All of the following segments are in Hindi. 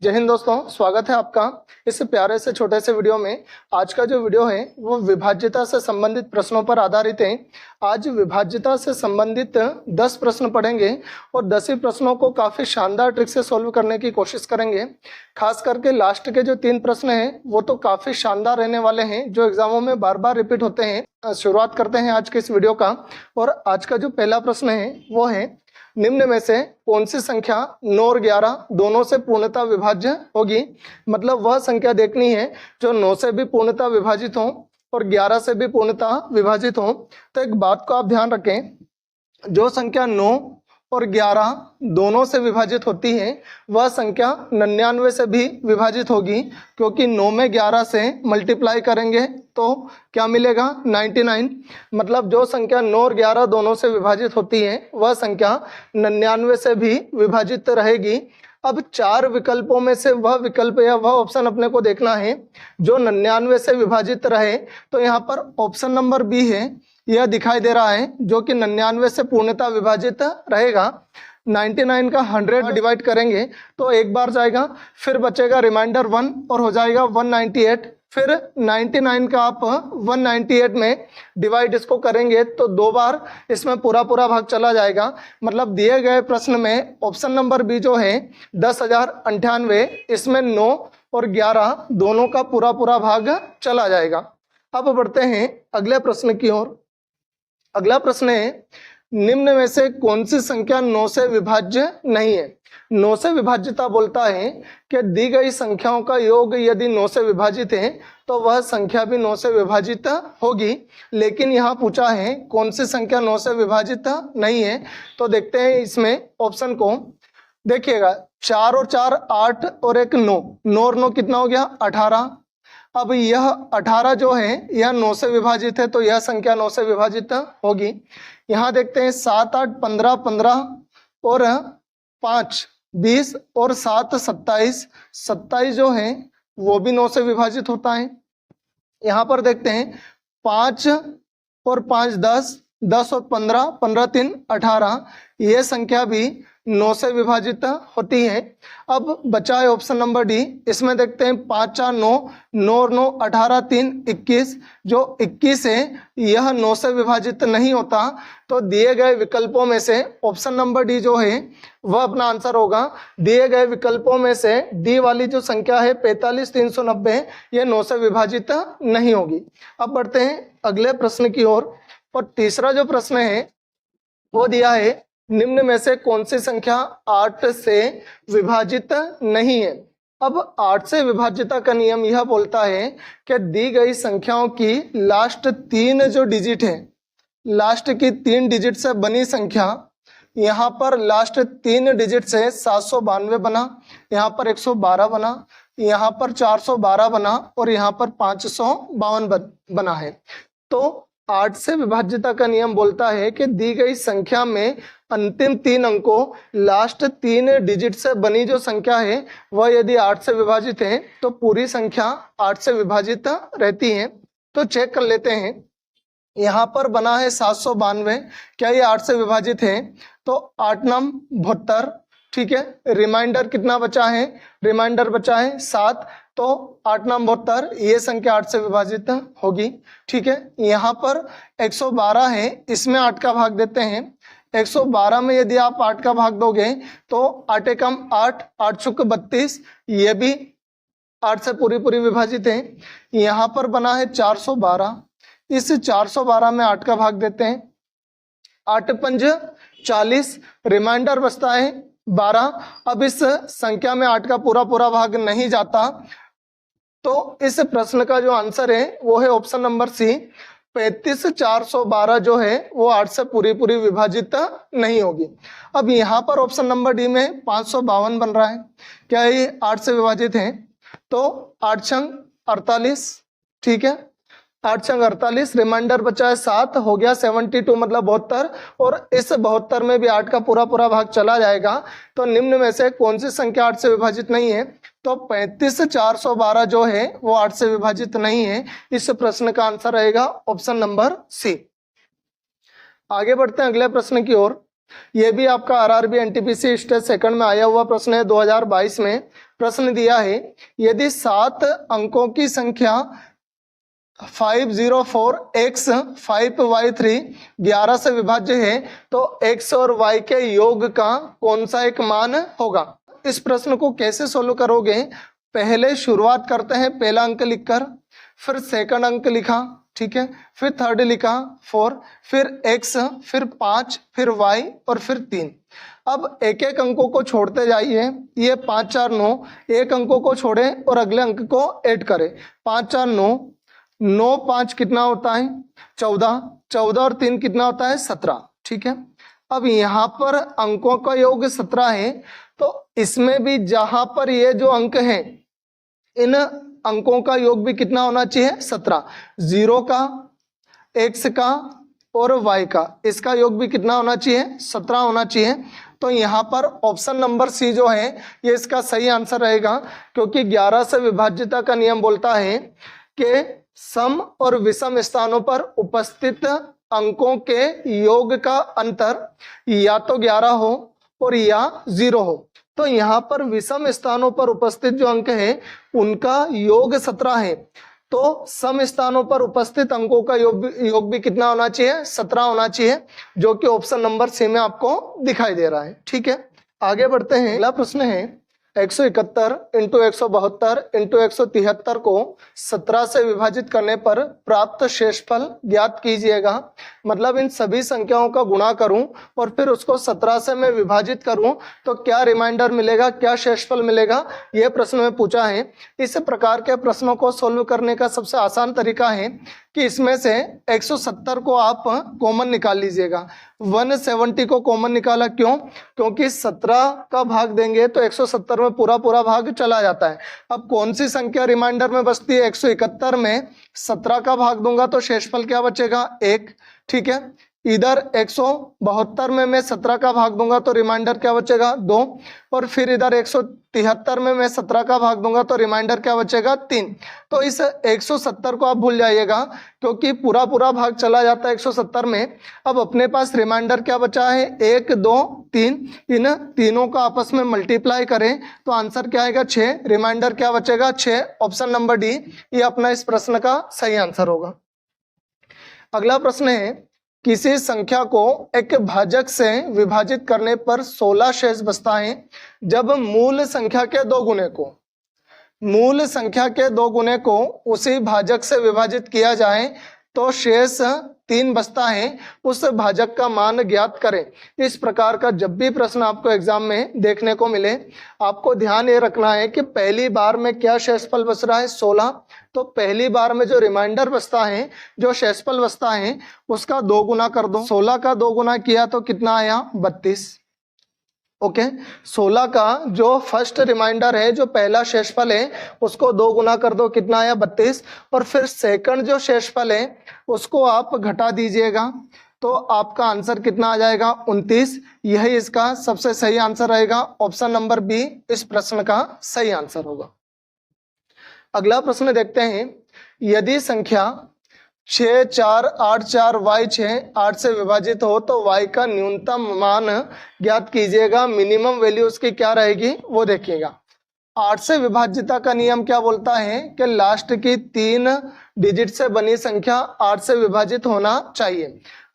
जय हिंद दोस्तों, स्वागत है आपका इस प्यारे से छोटे से वीडियो में। आज का जो वीडियो है वो विभाज्यता से संबंधित प्रश्नों पर आधारित है। आज विभाज्यता से संबंधित 10 प्रश्न पढ़ेंगे और 10 ही प्रश्नों को काफ़ी शानदार ट्रिक से सॉल्व करने की कोशिश करेंगे। खास करके लास्ट के जो 3 प्रश्न हैं वो तो काफ़ी शानदार रहने वाले हैं, जो एग्जामों में बार बार रिपीट होते हैं। शुरुआत करते हैं आज के इस वीडियो का। और आज का जो पहला प्रश्न है वो है, निम्न में से कौन सी संख्या 9 और 11 दोनों से पूर्णतः विभाज्य होगी। मतलब वह संख्या देखनी है जो 9 से भी पूर्णतः विभाजित हो और 11 से भी पूर्णतः विभाजित हो। तो एक बात को आप ध्यान रखें, जो संख्या 9 और 11 दोनों से विभाजित होती है वह संख्या 99 से भी विभाजित होगी, क्योंकि 9 में 11 से मल्टीप्लाई करेंगे तो क्या मिलेगा 99। मतलब जो संख्या 9 और 11 दोनों से विभाजित होती है वह संख्या 99 से भी विभाजित रहेगी। अब 4 विकल्पों में से वह विकल्प या वह ऑप्शन अपने को देखना है जो 99 से विभाजित रहे। तो यहाँ पर ऑप्शन नंबर बी है, यह दिखाई दे रहा है, जो कि 99 से पूर्णतः विभाजित रहेगा। 99 का 100 डिवाइड करेंगे तो एक बार जाएगा, फिर बचेगा रिमाइंडर 1 और हो जाएगा 198। फिर 99 का आप 198 में डिवाइड इसको करेंगे तो 2 बार इसमें पूरा भाग चला जाएगा। मतलब दिए गए प्रश्न में ऑप्शन नंबर बी जो है 10,098, इसमें 9 और 11 दोनों का पूरा भाग चला जाएगा। अब बढ़ते हैं अगले प्रश्न की ओर। अगला प्रश्न है, निम्न में से कौन सी संख्या 9 से विभाज्य नहीं है। 9 से विभाज्यता बोलता है कि दी गई संख्याओं का योग यदि 9 से विभाजित है तो वह संख्या भी 9 से विभाजित होगी। लेकिन यहाँ पूछा है कौन सी संख्या 9 से विभाजित नहीं है। तो देखते हैं इसमें ऑप्शन को। देखिएगा, 4 और 4 8 और एक 9, 9 और 9 कितना हो गया 18। अब यह 18 जो है यह 9 से विभाजित है तो यह संख्या 9 से विभाजित होगी। यहाँ देखते हैं 7 8 15 15 और 5 20 और 7 27, 27 जो है वो भी 9 से विभाजित होता है। यहाँ पर देखते हैं 5 और 5 10, 10 और 15, 15 3 18, ये संख्या भी 9 से विभाजित होती है। अब बचा है ऑप्शन नंबर डी। इसमें देखते हैं 5 4 9, 9 और 9 18 3 21, जो 21 है यह 9 से विभाजित नहीं होता। तो दिए गए विकल्पों में से ऑप्शन नंबर डी जो है वह अपना आंसर होगा। दिए गए विकल्पों में से डी वाली जो संख्या है 45 390, यह 9 से विभाजित नहीं होगी। अब बढ़ते हैं अगले प्रश्न की ओर। और तीसरा जो प्रश्न है वो दिया है, निम्न में से कौन सी संख्या 8 से विभाजित नहीं है। अब 8 से विभाज्यता का नियम यह बोलता है कि दी गई संख्याओं की लास्ट 3 जो डिजिट है, लास्ट की 3 डिजिट से बनी संख्या, यहाँ पर लास्ट 3 डिजिट से 792 बना, यहाँ पर 112 बना, यहाँ पर 412 बना और यहाँ पर 552 बना है। तो 8 से विभाज्यता का नियम बोलता है कि दी गई संख्या में अंतिम 3 अंकों, लास्ट 3 डिजिट से बनी जो संख्या है वह यदि 8 से विभाजित है तो पूरी संख्या 8 से विभाजित रहती है। तो चेक कर लेते हैं। यहाँ पर बना है 792, क्या ये 8 से विभाजित है? तो 8 नाम 72, ठीक है। रिमाइंडर कितना बचा है? रिमाइंडर बचा है 7, तो 8 नाम 72, ये संख्या 8 से विभाजित होगी, ठीक है। यहाँ पर 112 है, इसमें 8 का भाग देते हैं। 112 में यदि आप 8 का भाग दोगे तो 8 एकम 8, 8 चुक 32, ये भी 8 से पूरी विभाजित है। यहाँ पर बना है 412, इस 412 में 8 का भाग देते हैं। 8 पंज 40, रिमाइंडर बचता है 12। अब इस संख्या में 8 का पूरा भाग नहीं जाता, तो इस प्रश्न का जो आंसर है वो है ऑप्शन नंबर सी, 35 412 जो है वो 8 से पूरी विभाजित नहीं होगी। अब यहाँ पर ऑप्शन नंबर डी में 552 बन रहा है, क्या ये 8 से विभाजित है? तो 8 छंग 48, ठीक है। 8 छंग 48, रिमाइंडर बचा है 7, हो गया 72 मतलब 72, और इस 72 में भी 8 का पूरा भाग चला जाएगा। तो निम्न में से कौन सी संख्या 8 से विभाजित नहीं है? तो 35 412 जो है वो 8 से विभाजित नहीं है। इस प्रश्न का आंसर रहेगा ऑप्शन नंबर सी। आगे बढ़ते हैं अगले प्रश्न की ओर। ये भी आपका आरआरबी एनटीपीसी स्टेज सेकंड में आया हुआ प्रश्न है 2022 में। प्रश्न दिया है, यदि 7 अंकों की संख्या 504x 5y3 11 से विभाज्य है तो x और y के योग का कौन सा एक मान होगा। इस प्रश्न को कैसे सोल्व करोगे, पहले शुरुआत करते हैं पहला अंक लिखकर, फिर सेकंड अंक लिखा, ठीक है, फिर थर्ड लिखा 4, फिर x, फिर 5, फिर y और फिर 3। अब एक एक अंकों को छोड़ते जाइए, ये 5 4 9, एक अंकों को छोड़ें और अगले अंक को ऐड करें। 5 4 9, 9 5 कितना होता है 14, 14 और 3 कितना होता है 17, ठीक है। अब यहाँ पर अंकों का योग 17 है, तो इसमें भी जहां पर ये जो अंक हैं इन अंकों का योग भी कितना होना चाहिए 17, 0 का, x का और y का, इसका योग भी कितना होना चाहिए 17 होना चाहिए। तो यहाँ पर ऑप्शन नंबर सी जो है ये इसका सही आंसर रहेगा, क्योंकि 11 से विभाज्यता का नियम बोलता है कि सम और विषम स्थानों पर उपस्थित अंकों के योग का अंतर या तो 11 हो और या 0 हो। तो यहाँ पर विषम स्थानों पर उपस्थित जो अंक है उनका योग 17 है, तो सम स्थानों पर उपस्थित अंकों का योग भी कितना होना चाहिए 17 होना चाहिए, जो कि ऑप्शन नंबर सी में आपको दिखाई दे रहा है, ठीक है। आगे बढ़ते हैं। अगला प्रश्न है 171 इंटू 172 इंटू 173 को 17 से विभाजित करने पर प्राप्त शेषफल ज्ञात कीजिएगा। मतलब इन सभी संख्याओं का गुणा करूं और फिर उसको 17 से मैं विभाजित करूं तो क्या रिमाइंडर मिलेगा, क्या शेषफल मिलेगा, यह प्रश्न में पूछा है। इस प्रकार के प्रश्नों को सोल्व करने का सबसे आसान तरीका है कि इसमें से 170 को आप कॉमन निकाल लीजिएगा। 170 को कॉमन निकाला क्यों, क्योंकि 17 का भाग देंगे तो 170 में पूरा पूरा भाग चला जाता है। अब कौन सी संख्या रिमाइंडर में बचती है, 171 में 17 का भाग दूंगा तो शेषफल क्या बचेगा 1, ठीक है। इधर 172 में मैं 17 का भाग दूंगा तो रिमाइंडर क्या बचेगा 2, और फिर इधर 173 में मैं 17 का भाग दूंगा तो रिमाइंडर क्या बचेगा 3। तो इस 170 को आप भूल जाइएगा, क्योंकि पूरा पूरा भाग चला जाता है 170 में। अब अपने पास रिमाइंडर क्या बचा है 1 2 3, इन तीनों का आपस में मल्टीप्लाई करें तो आंसर क्या आएगा 6, रिमाइंडर क्या बचेगा 6। ऑप्शन नंबर डी ये अपना इस प्रश्न का सही आंसर होगा। अगला प्रश्न है, किसी संख्या को एक भाजक से विभाजित करने पर 16 शेष बचता है जब मूल संख्या के 2 गुणे को उसी भाजक से विभाजित किया जाए तो शेष 3 बचता है, उस भाजक का मान ज्ञात करें। इस प्रकार का जब भी प्रश्न आपको एग्जाम में देखने को मिले, आपको ध्यान ये रखना है कि पहली बार में क्या शेषफल बच रहा है 16, तो पहली बार में जो रिमाइंडर बचता है, जो शेषफल बचता है उसका 2 गुना कर दो। 16 का 2 गुना किया तो कितना आया 32, ओके। 16 का जो फर्स्ट रिमाइंडर है, जो पहला शेषफल है, उसको 2 गुना कर दो, कितना आया 32, और फिर सेकंड जो शेषफल है उसको आप घटा दीजिएगा तो आपका आंसर कितना आ जाएगा 29। यही इसका सबसे सही आंसर रहेगा। ऑप्शन नंबर बी इस प्रश्न का सही आंसर होगा। अगला प्रश्न देखते हैं, यदि संख्या 6 4 8 4 y 6 8 से विभाजित हो तो y का न्यूनतम मान ज्ञात कीजिएगा। मिनिमम वैल्यू उसकी क्या रहेगी वो देखिएगा। 8 से विभाज्यता का नियम क्या बोलता है कि लास्ट की 3 डिजिट से बनी संख्या 8 से विभाजित होना चाहिए।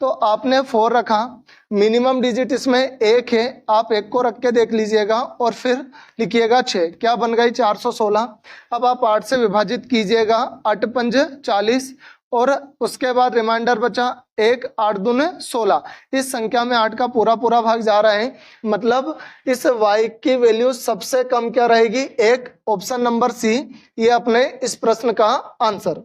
तो आपने 4 रखा, मिनिमम डिजिट इसमें 1 है, आप 1 को रख के देख लीजिएगा और फिर लिखिएगा 6, क्या बन गई 416। अब आप 8 से विभाजित कीजिएगा, 8 पंज 40 और उसके बाद रिमाइंडर बचा 1, 8 दूने 16। इस संख्या में 8 का पूरा पूरा भाग जा रहा है, मतलब इस y की वैल्यू सबसे कम क्या रहेगी 1। ऑप्शन नंबर सी ये अपने इस प्रश्न का आंसर।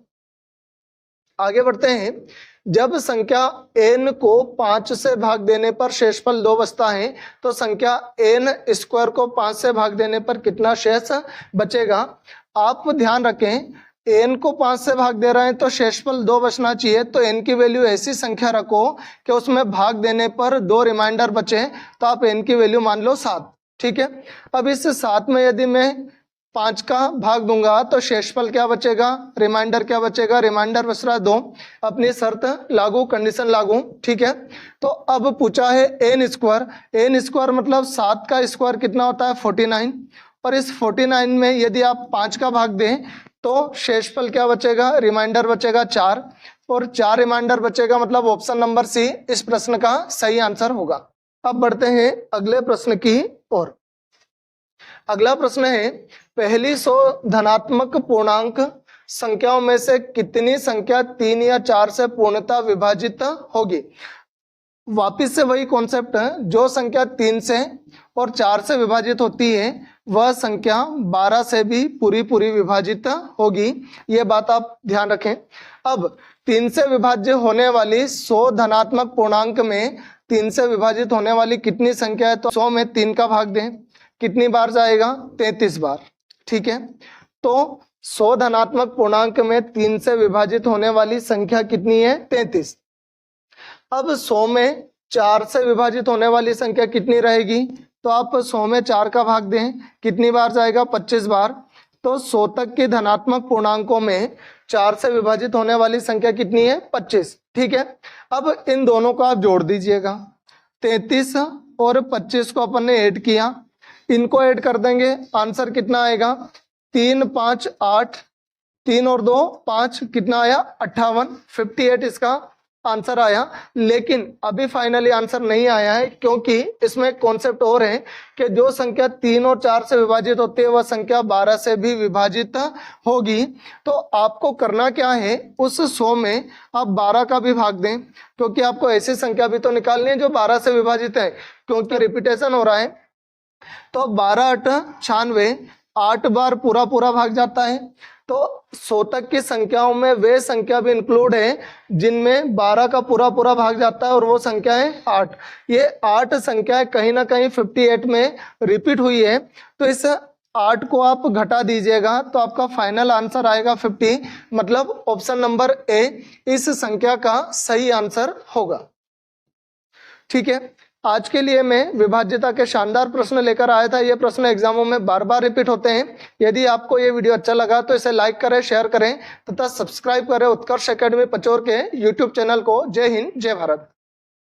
आगे बढ़ते हैं, जब संख्या n को 5 से भाग देने पर शेषफल 2 बचता है तो संख्या n स्क्वायर को 5 से भाग देने पर कितना शेष बचेगा। आप ध्यान रखें, n को 5 से भाग दे रहे हैं तो शेषफल 2 बचना चाहिए, तो n की वैल्यू ऐसी संख्या रखो कि उसमें भाग देने पर 2 रिमाइंडर बचे, तो आप n की वैल्यू मान लो 7, ठीक है। अब इस 7 में यदि मैं 5 का भाग दूंगा तो शेषफल क्या बचेगा, रिमाइंडर क्या बचेगा, रिमाइंडर बच रहा है 2। अपनी शर्त लागू, कंडीशन लागू, ठीक है। तो अब पूछा है n स्क्वायर मतलब 7 का स्क्वायर कितना होता है 49, और इस 49 में यदि आप 5 का भाग दें तो शेषफल क्या बचेगा, रिमाइंडर बचेगा 4, और 4 रिमाइंडर बचेगा, मतलब ऑप्शन नंबर सी इस प्रश्न का सही आंसर होगा। अब बढ़ते हैं अगले प्रश्न की ओर। अगला प्रश्न है, पहली 100 धनात्मक पूर्णांक संख्याओं में से कितनी संख्या 3 या 4 से पूर्णतः विभाजित होगी। वापिस से वही कॉन्सेप्ट है, जो संख्या 3 से और 4 से विभाजित होती है वह संख्या 12 से भी पूरी विभाजित होगी, ये बात आप ध्यान रखें। अब 3 से विभाज्य होने वाली 100 धनात्मक पूर्णांक में 3 से विभाजित होने वाली कितनी संख्या है, तो 100 में 3 का भाग दें, कितनी बार जाएगा, 33 बार। ठीक है, तो 100 धनात्मक पूर्णांक में 3 से विभाजित होने वाली संख्या कितनी है, 33। अब 100 में 4 से विभाजित होने वाली संख्या कितनी रहेगी, तो आप 100 में 4 का भाग दें, कितनी बार जाएगा, 25 बार। तो 100 तक के धनात्मक पूर्णांकों में 4 से विभाजित होने वाली संख्या कितनी है, 25। ठीक है, अब इन दोनों को आप जोड़ दीजिएगा, 33 और 25 को अपन ने ऐड किया, इनको ऐड कर देंगे, आंसर कितना आएगा, 3 5 8, 3 और 2 5, कितना आया, 58, 58 इसका आंसर आया। लेकिन अभी फाइनली आंसर नहीं आया है, क्योंकि इसमें कॉन्सेप्ट और है कि जो संख्या 3 और 4 से विभाजित होती है वह संख्या 12 से भी विभाजित होगी। तो आपको करना क्या है, उस 100 में आप 12 का भी भाग दें, क्योंकि आपको ऐसी संख्या भी तो निकालनी है जो 12 से विभाजित है, क्योंकि रिपीटेशन हो रहा है। तो 12 8 96, 8 बार पूरा भाग जाता है। तो 100 तक की संख्याओं में वे संख्या भी इंक्लूड है जिनमें 12 का पूरा भाग जाता है, और वो संख्या है 8। ये 8 संख्याएं कहीं ना कहीं 58 में रिपीट हुई है, तो इस 8 को आप घटा दीजिएगा तो आपका फाइनल आंसर आएगा 50, मतलब ऑप्शन नंबर ए इस संख्या का सही आंसर होगा। ठीक है, आज के लिए मैं विभाज्यता के शानदार प्रश्न लेकर आया था। ये प्रश्न एग्जामों में बार बार रिपीट होते हैं। यदि आपको ये वीडियो अच्छा लगा तो इसे लाइक करें, शेयर करें तथा सब्सक्राइब करें उत्कर्ष एकेडमी पचोर के यूट्यूब चैनल को। जय हिंद, जय भारत।